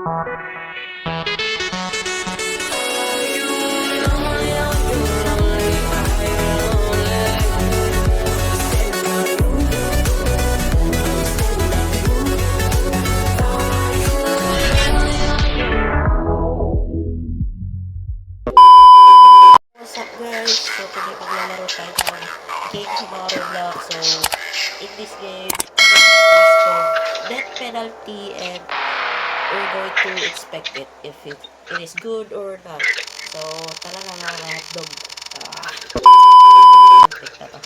What's up guys? So today maglalaro tayo ng game sa mga Roblox. So in this game, is called Death Penalty and we're going to inspect it if it is good or not. So tara na mga hotdog. Inspect na to.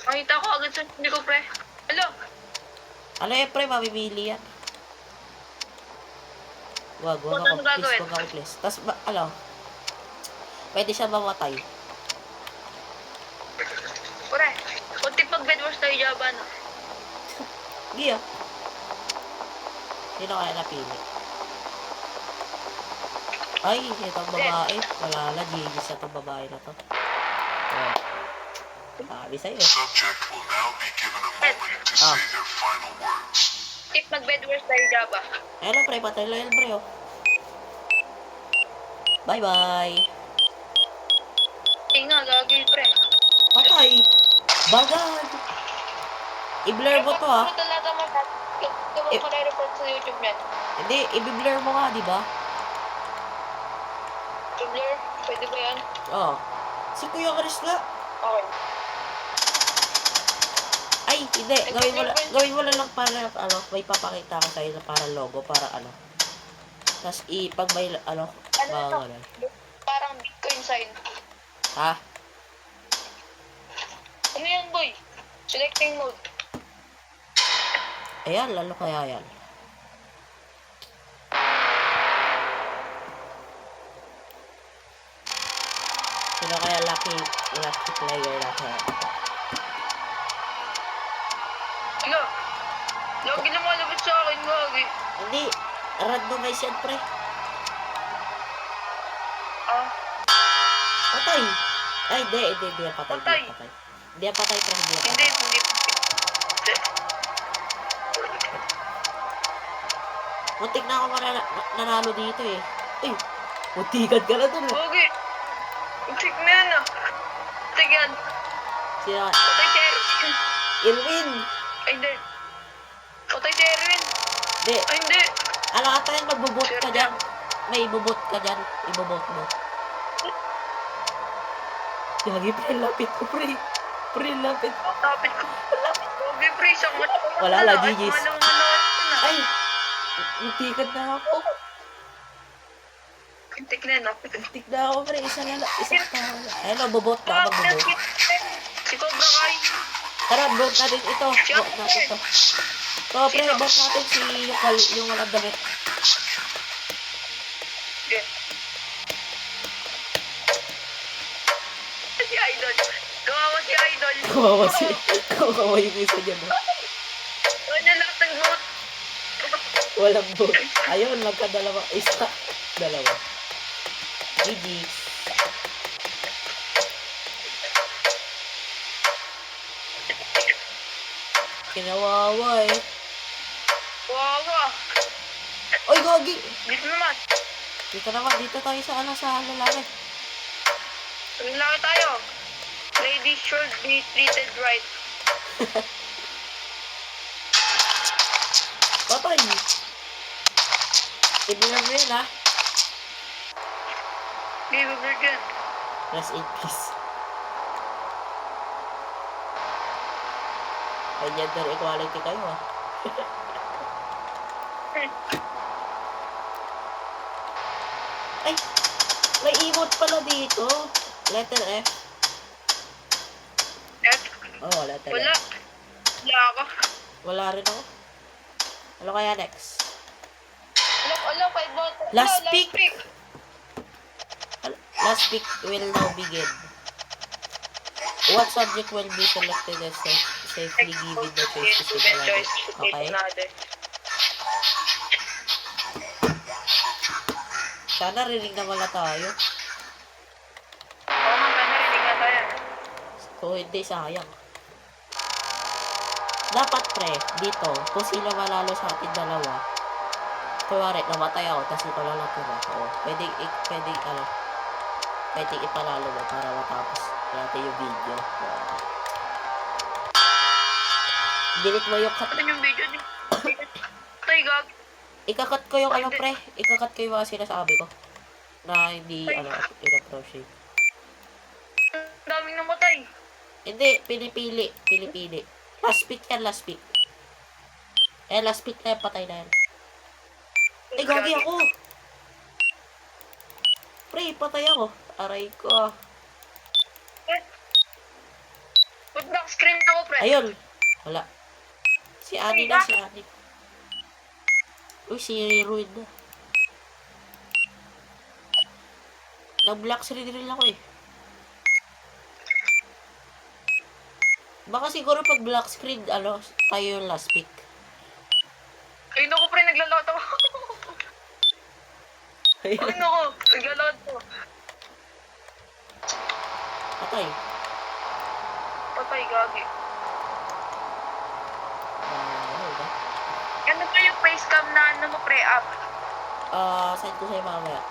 Makita ko agad sa hindi ko, pre. Hello? Ano yan pre? Mamimili yan. Wag Ano ako please. gagawin? Wag ako please. Tapos pwede siya mamatay. Pre, kunti pag bedwars tayo jaban. Giya. Sino kaya napili? Ay, itong babae. Wala na, gigis na itong babae na to. Oh. Sabi sa'yo. Subject will now be given a moment to say their final words. Tip mag bedwars tayo jaba. Ayun pre, patay lang yan pre oh. Bye bye. Tinga, gagi, pre. Patay. Bagad. I-blur mo to ah. Ito talaga mo Eh. mo report sa YouTube niyan. Hindi, i-blur mo nga, di ba? Blur, pwede ba yan? Oo. Si Kuya Chris nga. Okay. Ay, hindi. Gawin mo na lang para, may papakita ko sa'yo na para logo, para Tapos, pag may, Ano to? Parang Bitcoin sign. Ha? Ano yan, boy? Selecting mode. Ayan, lalo kaya yan. Sino kaya lucky player natin? Ano? Lagi na malabot sa akin, gagi. Hindi. Randomize yan, pre. Ah, Patay. Ay, hindi yan patay. Patay. Hindi yan patay, pre. Hindi yan hindi. patay. Muntik na ako nanalo dito eh. Ay, muntikan ka na dun eh. Gagi. Check na yan, ah. Tigyan. Sino? Patay si Erwin. Irwin. Ay, hindi. Patay si Erwin. Hindi. Ay, hindi. Alam ka tayo, magbubot ka dyan. May ibubot ka dyan. Ibubot mo. Yagi, pre, lapit ko, pre. Pre, lapit. Lapit ko. Gagi, pre, isang mata. Wala lang, gigis. Ay. Ay, muntikan na ako. Kuntik na, no? Muntik na ako, pre. Isang tao. Ayun, bubot na. Magbubot. Si Cobra Kai. Tara, bot natin ito. Bot natin ito. Ito, pre, bot natin yung walang damit. Yeah. Si Idol. Kawawa si Idol. Kawawa yung isa dyan. Ano lahat ng vote? Walang bot. Ayun, magkadalawa. Isa. Dalawa. GG. Kinawawa eh. Kawawa. Oy, gogi! Dito naman. Dito tayo sa lalaki. Lalaki tayo. Ladies should be treated right. Patay! Ibilang mo yan ha. Give a virgin. Rest in peace. Ay, gender equality kayo ha. Ay! May emote pala dito. Letter F. F. Oh, letter Wala. F. Wala ako. Wala rin ako. Ano kaya next? Wala, 5 votes. Last pick. Last pick will now begin. What subject will be selected as safely given the choice to Given choice. Okay? Sana rinig na wala tayo. Oo nga, narinig nga tayo. Kung hindi, sayang. Dapat pre, dito, kung sino malalo sa ating dalawa, kunwari, namatay ako, tapos ito lang natira. Oo, pwede ipalalo mo para matapos natin yung video. Delete mo yung cut. Ano yung video niyo? Tay, gag. Ikakat ko yung ano, pre. Ikakat ko yung mga sinasabi ko. Na hindi, in-approach. Ang daming namatay. Hindi, pili-pili. Last pick yan, last pick. Last pick na yan, patay na yan. Gagi ako! Pre, patay ako. Aray ko. Ba't black screen ako, pre? Ayun. Wala. Si Ani na, si Ani. Uy, si Ruin na. Nag-black screen rin ako eh. Baka siguro pag black screen, tayo yung last pick. Ay, naku, pre, naglalakad ako. Ay, naku, naglalakad ako. Patay. Patay, gagi. Ano ba? Ano ba yung facecam na ano mo, pre, up? Send ko sa'yo mamaya.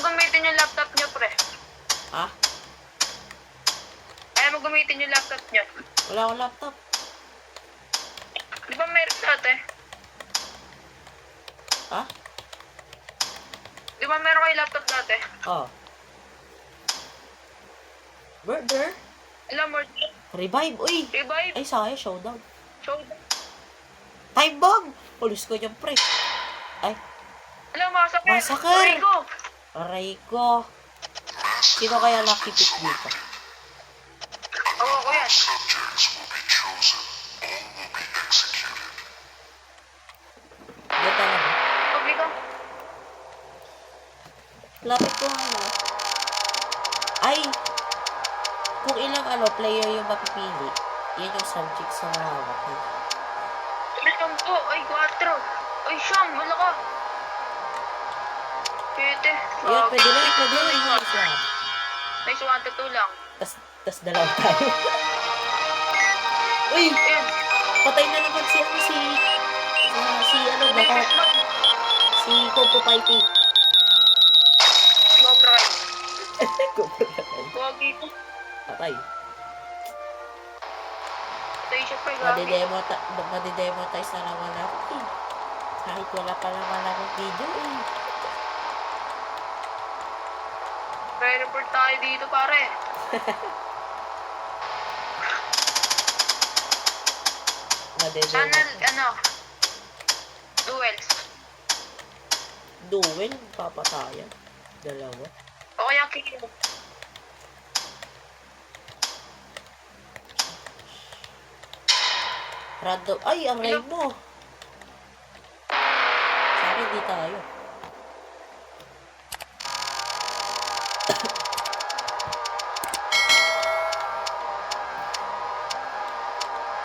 Gamitin yung laptop nyo, pre. Ha? Kaya mo gamitin yung laptop nyo. Wala akong laptop. Di ba meron dati? Ha? Di ba meron kayo laptop dati? Oh. Murder? Alam mo, Revive, uy! revive. Ay, sayang, showdown. So, Time bomb! Pulis ko dyan, pre. Ay, alam, masakit. Massacre! Aray ko. aray ko. Sino kaya lucky pick dito? Oo, ko yan. Subjects will be chosen. All will be executed. Ganda lang. Pabli ka. Lapit ko ano. Ay! Kung ilang player yung mapipili, yan yung subject sa hawak. Alam po, ay 4. Ay, siyam, wala ka. Pwede. Yun, pwede na. Nice lang. Nice one to two lang. Tas dalawa tayo. Uy! Ayun. Patay na naman si May baka, Christmas. si Coco Pipe. Go, try. Coco Pipe. Wagi ko. Patay. Patay siya pa, gagi. Madidemonetize na naman ako eh. Kahit wala pa naman akong video eh. Pre-report tayo dito, pare. Channel, duels. Duel, papatayan. Dalawa. O kaya kill. Random. Ay, ang raid mo. Sa akin, di tayo.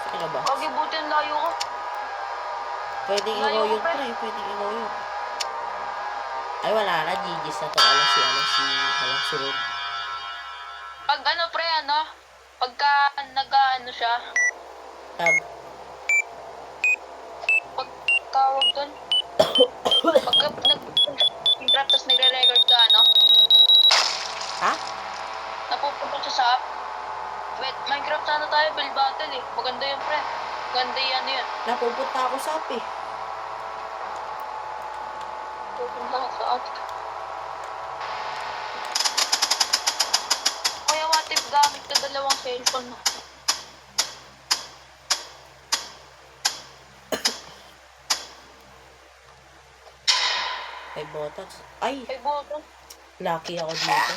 Saan na ba? Wagi, buti ang layo ko. Pwedeng Layo i-go ko, yun, pre. pre. Pwedeng i-go yun. Ay, wala na. GG's na to. Si Ruth. Pag pre, pagka siya, Tab. pag tawag doon, pagka nag-trap, tapos nagre-record ka, Ha? napupunta siya sa app. Wait, Minecraft sana tayo, build battle eh. Maganda yun, pre. Maganda yan yun. Napupunta ako sa app eh. Pupunta ka sa app. Kaya what if gamit ka dalawang cellphone mo? May buttons. Ay, Ay, buto. lucky ako dito.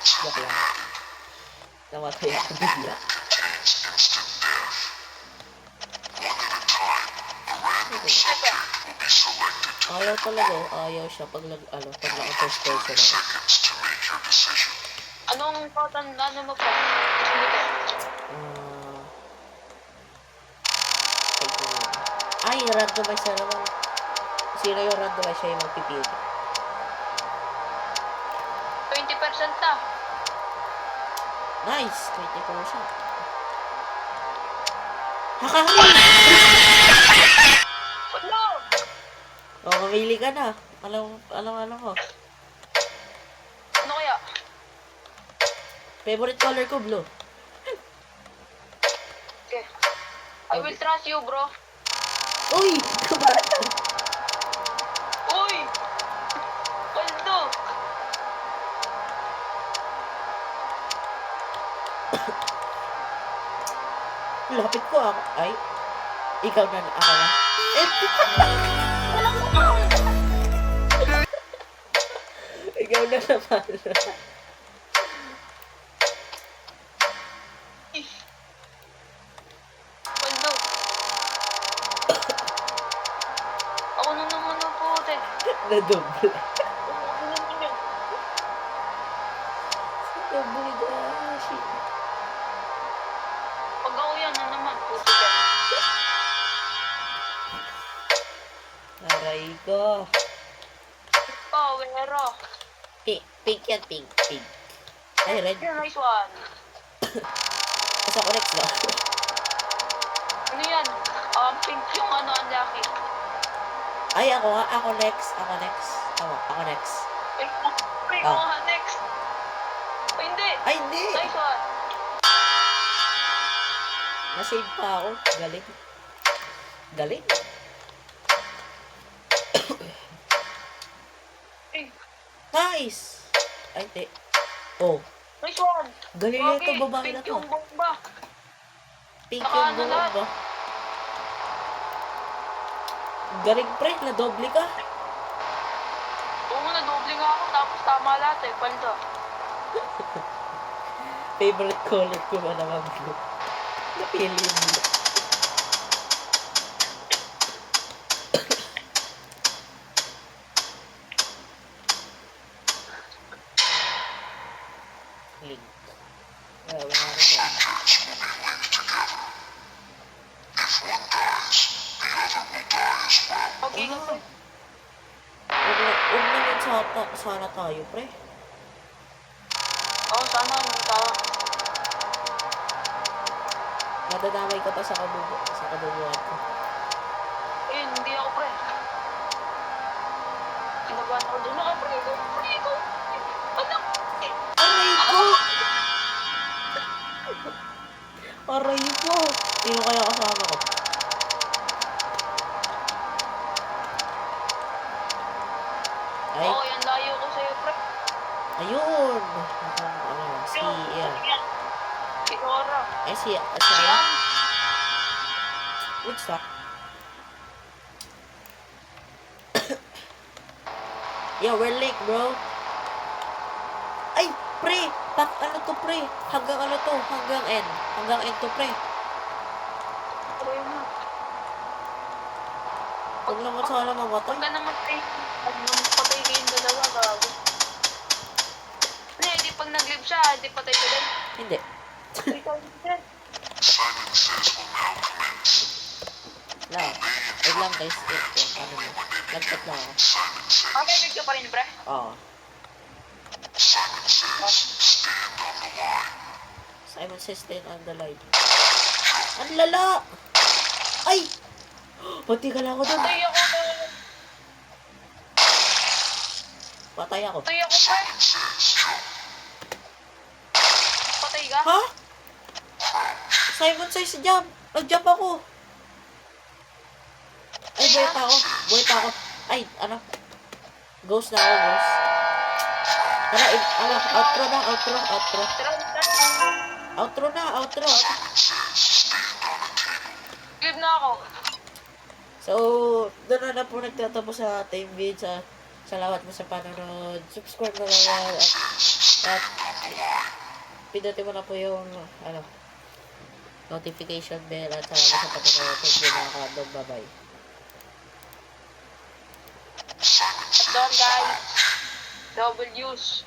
Joke lang. Namatay ako bigla. Ayaw talaga, ayaw siya pag naka-first person ako. Seconds to make your decision. Anong total, mo pa? Gusto mo to? Ay, randomize na naman. Sino yung randomize? Siya yung magpipili. 20% na. Nice! 20%. Hakari! Ano? O, mamili ka na. Ano ko? Ano kaya? Favorite color ko, blue. Okay. I will trust you, bro. Uy! Kumata! Uy! Paldo! Lapit ko ako. Ay, ikaw na, ako na. Ikaw na naman. Paldo! Ako na naman ang puti. Nadobla. Ako naman yun. Nadobla gashi. Pag ako yan, na naman, puti ka. Aray ko. Oh, wero. Pink yan, pink. Ay, red. Your nice one. Basta ko next lang. Ano yan? Pink yung ano, ang laki. Ay, ako nga. Ako next. Tama, ako next. Ay, Ah. next. Ay, hindi. Ay, hindi! Nice one. Nasave pa ako. Galing. Ay, Nice! Ay, hindi. Oh. nice one. Galing na ito, Gagi, babae na pink to. yung bomba. Pink Saka yung ano buhok lahat? ba? Galing pre, nadoble ka. Oo, nadoble nga ako, tapos tama lahat eh, paldo. Favorite color ko ba naman blue? Napili yung blue. Link. Wala na rin yan. Okay, Ah. kasi. Huwag naman sana tayo, pre. Oo, sana, tama. Nadadamay ka pa sa kabubuhan ko. Eh, hindi ako pre. Kinabahan ako doon. Pre ko. Anak. Aray ko! Aray ko! Sino kaya kasama ko? Ay, Oo, yan layo ko sa'yo, pre. ayun! Si, yan. Si Nora. Ay, si, Si ano? Ang. Woodstock. Yo, we're late, bro. Ay, pre! Ano to, pre? Hanggang ano to? Hanggang N. Hanggang N to, pre. Pre mo. Huwag naman sana mamatay. Huwag ka naman pre. Huwag naman patay kayong dalawa, gago. Pre, di pag nag-live siya, di patay ka din. Hindi. Ikaw din. Simon says will now commence. Lang. Wait lang, guys. Ano mo? Nagtat lang ako. Simon says. Okay, big ka pa rin, pre. Oo. Simon says stand on the line. Simon says stand on the line. Ang lala! Ay! Pati ka lang ako dun. Patay ako, pre. Patay ako. Patay ako, pre. Patay ka? Ha? Simon says jump. Nag-jump ako. Ay, buhay pa ako. Ay, ano? Ghost na ako, ghost. Tara, outro na. Outro. Live na ako. So, doon na po nagtatapos sa ating video. Salamat mo sa panonood. Subscribe na lang yan. At pindutin mo na po yung notification bell at salamat sa panonood. Thank you mga kabog. Bye-bye. At doon, guys. Double use.